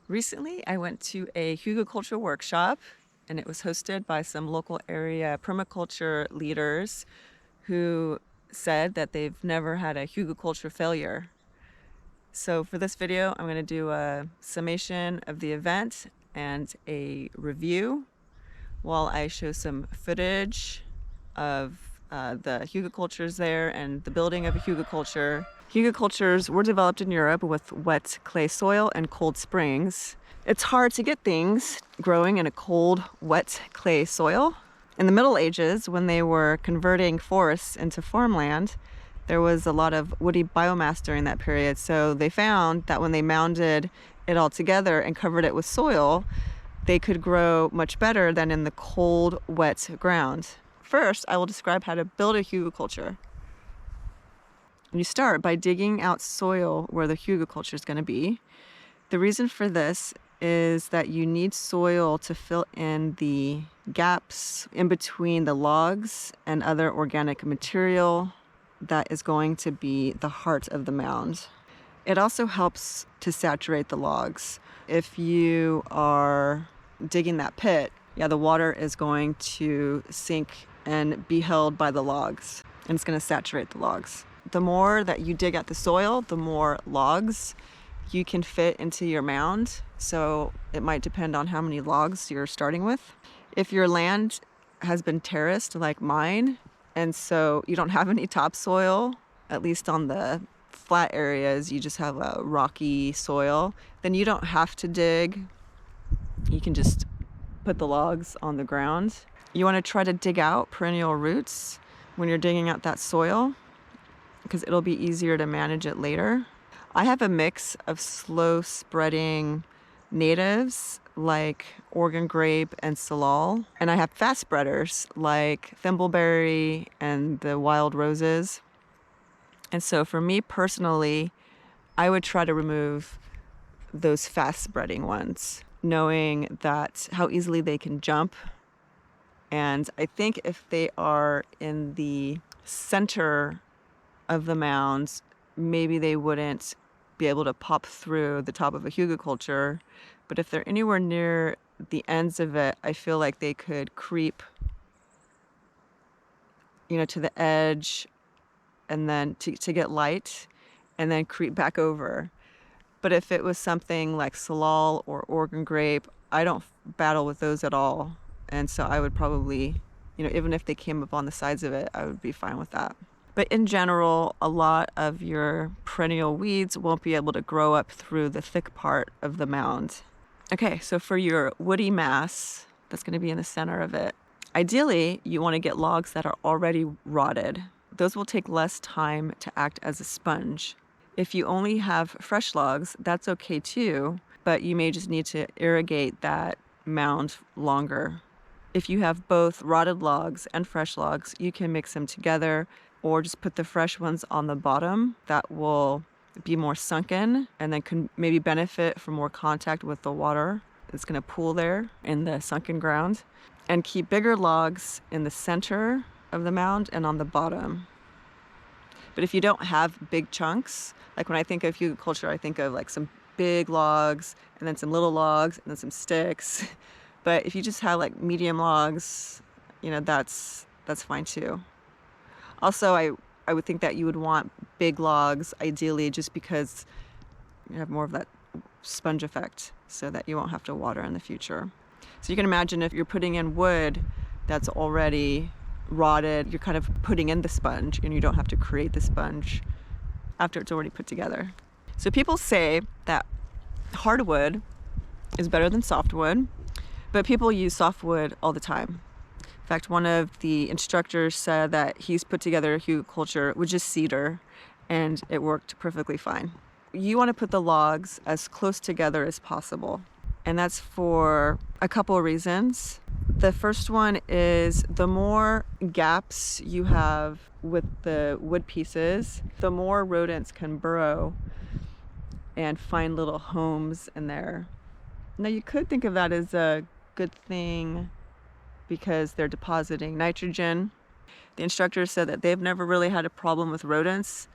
Recently, I went to a Hugelkultur workshop, and it was hosted by some local area permaculture leaders who said that they've never had a Hugelkultur failure. So for this video, I'm going to do a summation of the event and a review while I show some footage of the Hugelkulturs there and the building of a Hugelkultur. Hugelkulturs were developed in Europe with wet clay soil and cold springs. It's hard to get things growing in a cold, wet clay soil. In the Middle Ages, when they were converting forests into farmland, there was a lot of woody biomass during that period. So they found that when they mounded it all together and covered it with soil, they could grow much better than in the cold, wet ground. First, I will describe how to build a hugelkultur. You start by digging out soil where the hugelkultur is going to be. The reason for this is that you need soil to fill in the gaps in between the logs and other organic material that is going to be the heart of the mound. It also helps to saturate the logs. If you are digging that pit, the water is going to sink and be held by the logs, and it's going to saturate the logs. The more that you dig at the soil, the more logs you can fit into your mound. So it might depend on how many logs you're starting with. If your land has been terraced like mine, and so you don't have any topsoil, at least on the flat areas, you just have a rocky soil, then you don't have to dig. You can just put the logs on the ground. You want to try to dig out perennial roots when you're digging out that soil, because it'll be easier to manage it later. I have a mix of slow spreading natives like Oregon grape and salal, and I have fast spreaders like thimbleberry and the wild roses. And so for me personally, I would try to remove those fast spreading ones, knowing that how easily they can jump. And I think if they are in the center of the mounds, maybe they wouldn't be able to pop through the top of a hugelkultur. But if they're anywhere near the ends of it, I feel like they could creep, to the edge and then to get light and then creep back over. But if it was something like salal or Oregon grape, I don't battle with those at all. And so I would probably, even if they came up on the sides of it, I would be fine with that. But in general, a lot of your perennial weeds won't be able to grow up through the thick part of the mound. Okay, so for your woody mass that's going to be in the center of it, ideally, you want to get logs that are already rotted. Those will take less time to act as a sponge. If you only have fresh logs, that's okay too, but you may just need to irrigate that mound longer. If you have both rotted logs and fresh logs, you can mix them together or just put the fresh ones on the bottom. That will be more sunken and then can maybe benefit from more contact with the water that's going to pool there in the sunken ground. And keep bigger logs in the center of the mound and on the bottom. But if you don't have big chunks, like when I think of hugelkultur, I think of like some big logs and then some little logs and then some sticks. But if you just have like medium logs, that's fine too. Also, I would think that you would want big logs, ideally, just because you have more of that sponge effect so that you won't have to water in the future. So you can imagine if you're putting in wood that's already rotted, you're kind of putting in the sponge and you don't have to create the sponge after it's already put together. So people say that hardwood is better than softwood, but people use softwood all the time. In fact, one of the instructors said that he's put together a hugelkultur with just cedar and it worked perfectly fine. You want to put the logs as close together as possible, and that's for a couple of reasons. The first one is the more gaps you have with the wood pieces, the more rodents can burrow and find little homes in there. Now you could think of that as a good thing because they're depositing nitrogen. The instructors said that they've never really had a problem with rodents.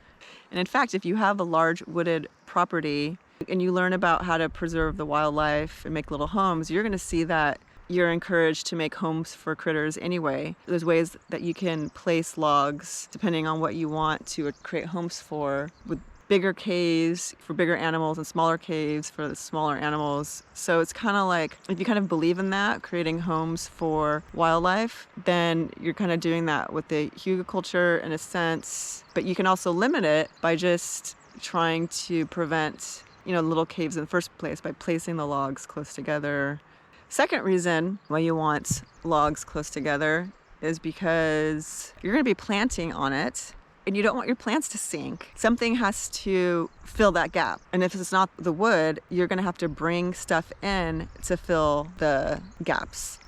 And in fact, if you have a large wooded property, and you learn about how to preserve the wildlife and make little homes, you're going to see that you're encouraged to make homes for critters anyway. There's ways that you can place logs depending on what you want to create homes for, with bigger caves for bigger animals and smaller caves for the smaller animals. So it's kind of like, if you kind of believe in that, creating homes for wildlife, then you're kind of doing that with the hugelkultur in a sense. But you can also limit it by just trying to prevent, little caves in the first place by placing the logs close together. Second reason why you want logs close together is because you're going to be planting on it and you don't want your plants to sink. Something has to fill that gap. And if it's not the wood, you're going to have to bring stuff in to fill the gaps.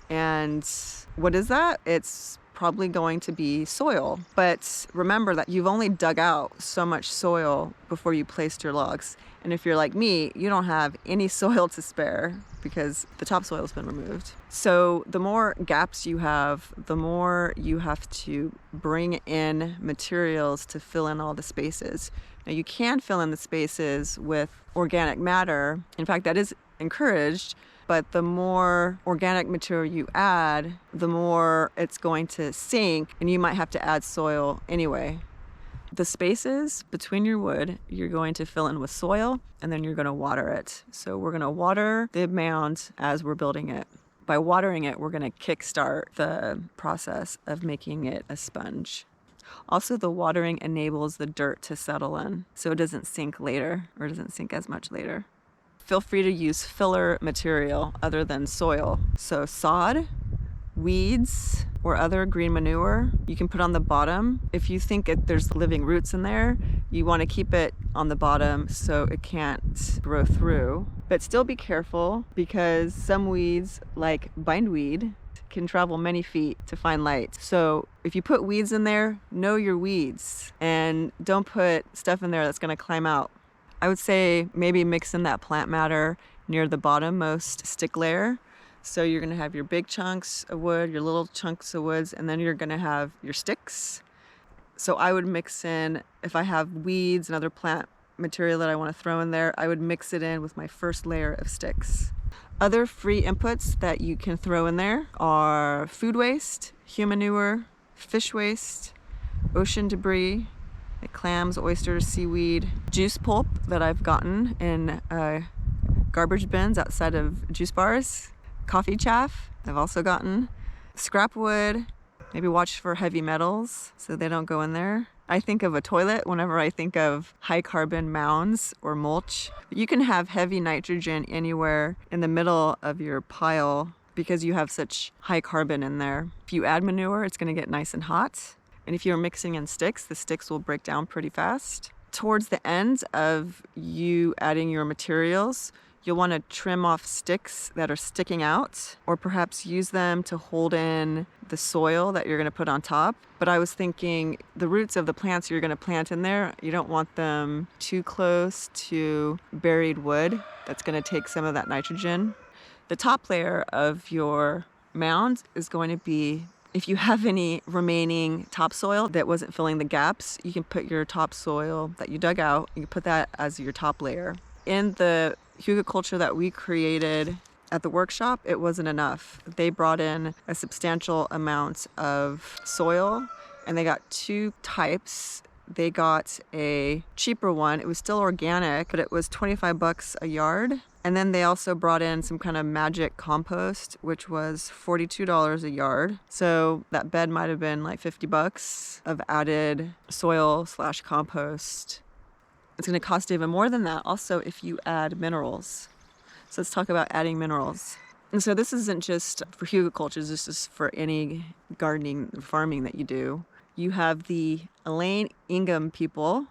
And what is that? It's probably going to be soil. But remember that you've only dug out so much soil before you placed your logs. And if you're like me, you don't have any soil to spare because the topsoil has been removed. So the more gaps you have, the more you have to bring in materials to fill in all the spaces. Now you can fill in the spaces with organic matter. In fact, that is encouraged. But the more organic material you add, the more it's going to sink, and you might have to add soil anyway. The spaces between your wood, you're going to fill in with soil, and then you're going to water it. So we're going to water the mound as we're building it. By watering it, we're going to kickstart the process of making it a sponge. Also, the watering enables the dirt to settle in, so it doesn't sink later, or doesn't sink as much later. Feel free to use filler material other than soil. So sod, weeds, or other green manure you can put on the bottom. If you think there's living roots in there, you want to keep it on the bottom so it can't grow through. But still be careful, because some weeds, like bindweed, can travel many feet to find light. So if you put weeds in there, know your weeds, and don't put stuff in there that's going to climb out. I would say maybe mix in that plant matter near the bottommost stick layer. So you're going to have your big chunks of wood, your little chunks of woods, and then you're going to have your sticks. So I would mix in, if I have weeds and other plant material that I want to throw in there, I would mix it in with my first layer of sticks. Other free inputs that you can throw in there are food waste, human manure, fish waste, ocean debris, like clams, oysters, seaweed, juice pulp that I've gotten in garbage bins outside of juice bars, coffee chaff I've also gotten, scrap wood. Maybe watch for heavy metals so they don't go in there. I think of a toilet whenever I think of high carbon mounds or mulch. You can have heavy nitrogen anywhere in the middle of your pile because you have such high carbon in there. If you add manure, it's going to get nice and hot. And if you're mixing in sticks, the sticks will break down pretty fast. Towards the end of you adding your materials, you'll want to trim off sticks that are sticking out, or perhaps use them to hold in the soil that you're going to put on top. But I was thinking the roots of the plants you're going to plant in there, you don't want them too close to buried wood. That's going to take some of that nitrogen. The top layer of your mound is going to be, if you have any remaining topsoil that wasn't filling the gaps, you can put your topsoil that you dug out, you can put that as your top layer. In the hugelkultur that we created at the workshop, it wasn't enough. They brought in a substantial amount of soil, and they got two types. They got a cheaper one. It was still organic, but it was $25 a yard. And then they also brought in some kind of magic compost, which was $42 a yard. So that bed might have been like $50 of added soil/compost. It's going to cost even more than that also if you add minerals. So let's talk about adding minerals. And so this isn't just for hugelkultur, this is for any gardening, farming that you do. You have the Elaine Ingham people,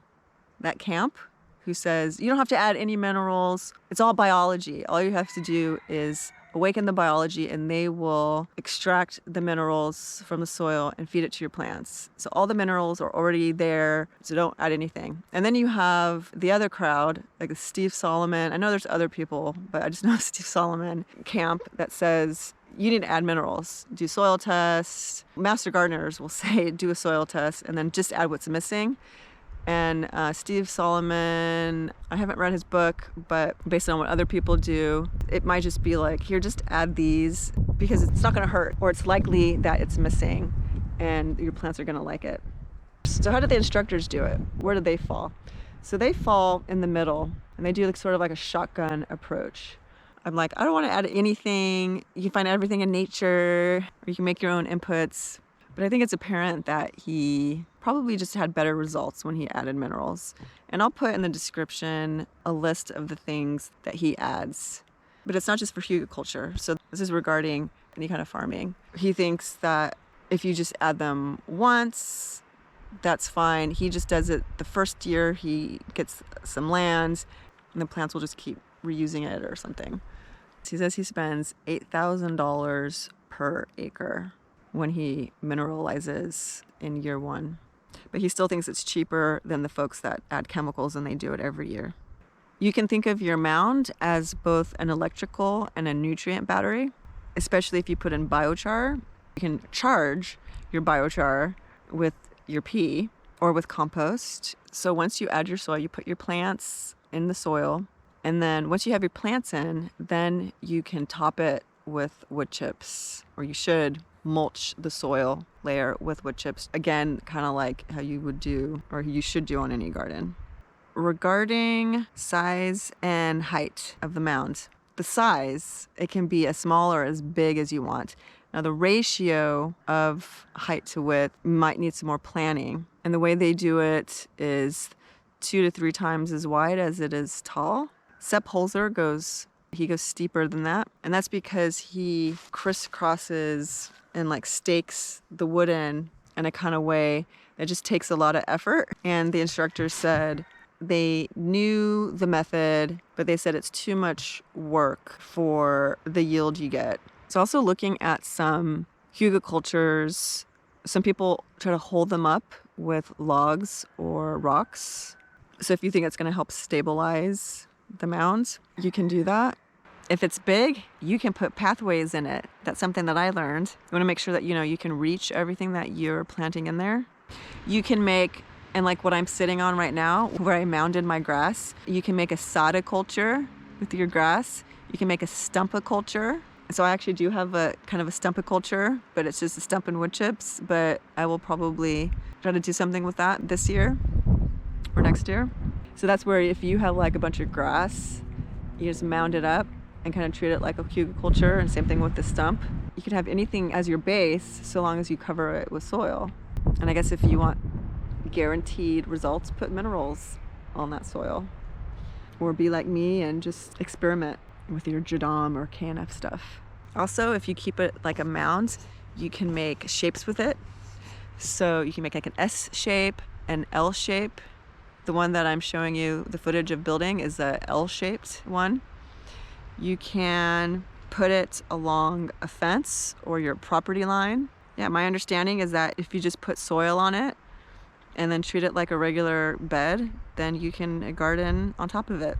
that camp, who says you don't have to add any minerals. It's all biology. All you have to do is awaken the biology, and they will extract the minerals from the soil and feed it to your plants. So all the minerals are already there, so don't add anything. And then you have the other crowd, like Steve Solomon. I know there's other people, but I just know Steve Solomon camp that says you need to add minerals. Do soil tests. Master gardeners will say do a soil test and then just add what's missing. And Steve Solomon, I haven't read his book, but based on what other people do, it might just be like, here, just add these because it's not gonna hurt, or it's likely that it's missing and your plants are gonna like it. So how do the instructors do it? Where do they fall? So they fall in the middle and they do like sort of like a shotgun approach. I'm like, I don't want to add anything. You can find everything in nature, or you can make your own inputs. But I think it's apparent that he probably just had better results when he added minerals. And I'll put in the description a list of the things that he adds. But it's not just for hugelkultur. So this is regarding any kind of farming. He thinks that if you just add them once, that's fine. He just does it the first year he gets some land, and the plants will just keep reusing it or something. He says he spends $8,000 per acre when he mineralizes in year one. But he still thinks it's cheaper than the folks that add chemicals and they do it every year. You can think of your mound as both an electrical and a nutrient battery, especially if you put in biochar. You can charge your biochar with your pee or with compost. So once you add your soil, you put your plants in the soil. And then once you have your plants in, then you can top it with wood chips, or you should mulch the soil layer with wood chips. Again, kind of like how you would do, or you should do on any garden. Regarding size and height of the mound, the size, it can be as small or as big as you want. Now the ratio of height to width might need some more planning. And the way they do it is 2 to 3 times as wide as it is tall. Sepp Holzer goes steeper than that. And that's because he crisscrosses and like stakes the wood in a kind of way that just takes a lot of effort. And the instructor said they knew the method, but they said it's too much work for the yield you get. So also looking at some hugelkulturs, some people try to hold them up with logs or rocks. So if you think it's going to help stabilize the mound, you can do that. If it's big, you can put pathways in it. That's something that I learned. You want to make sure that you can reach everything that you're planting in there. You can make, and like what I'm sitting on right now, where I mounded my grass, you can make a sodiculture with your grass. You can make a stumpiculture. So I actually do have a kind of a stumpiculture, but it's just a stump and wood chips. But I will probably try to do something with that this year or next year. So that's where if you have like a bunch of grass, you just mound it up and kind of treat it like a hugelkultur, and same thing with the stump. You can have anything as your base so long as you cover it with soil. And I guess if you want guaranteed results, put minerals on that soil. Or be like me and just experiment with your Jadam or KNF stuff. Also, if you keep it like a mound, you can make shapes with it. So you can make like an S shape, an L shape. The one that I'm showing you the footage of building is a L-shaped one. You can put it along a fence or your property line. Yeah, my understanding is that if you just put soil on it and then treat it like a regular bed, then you can garden on top of it.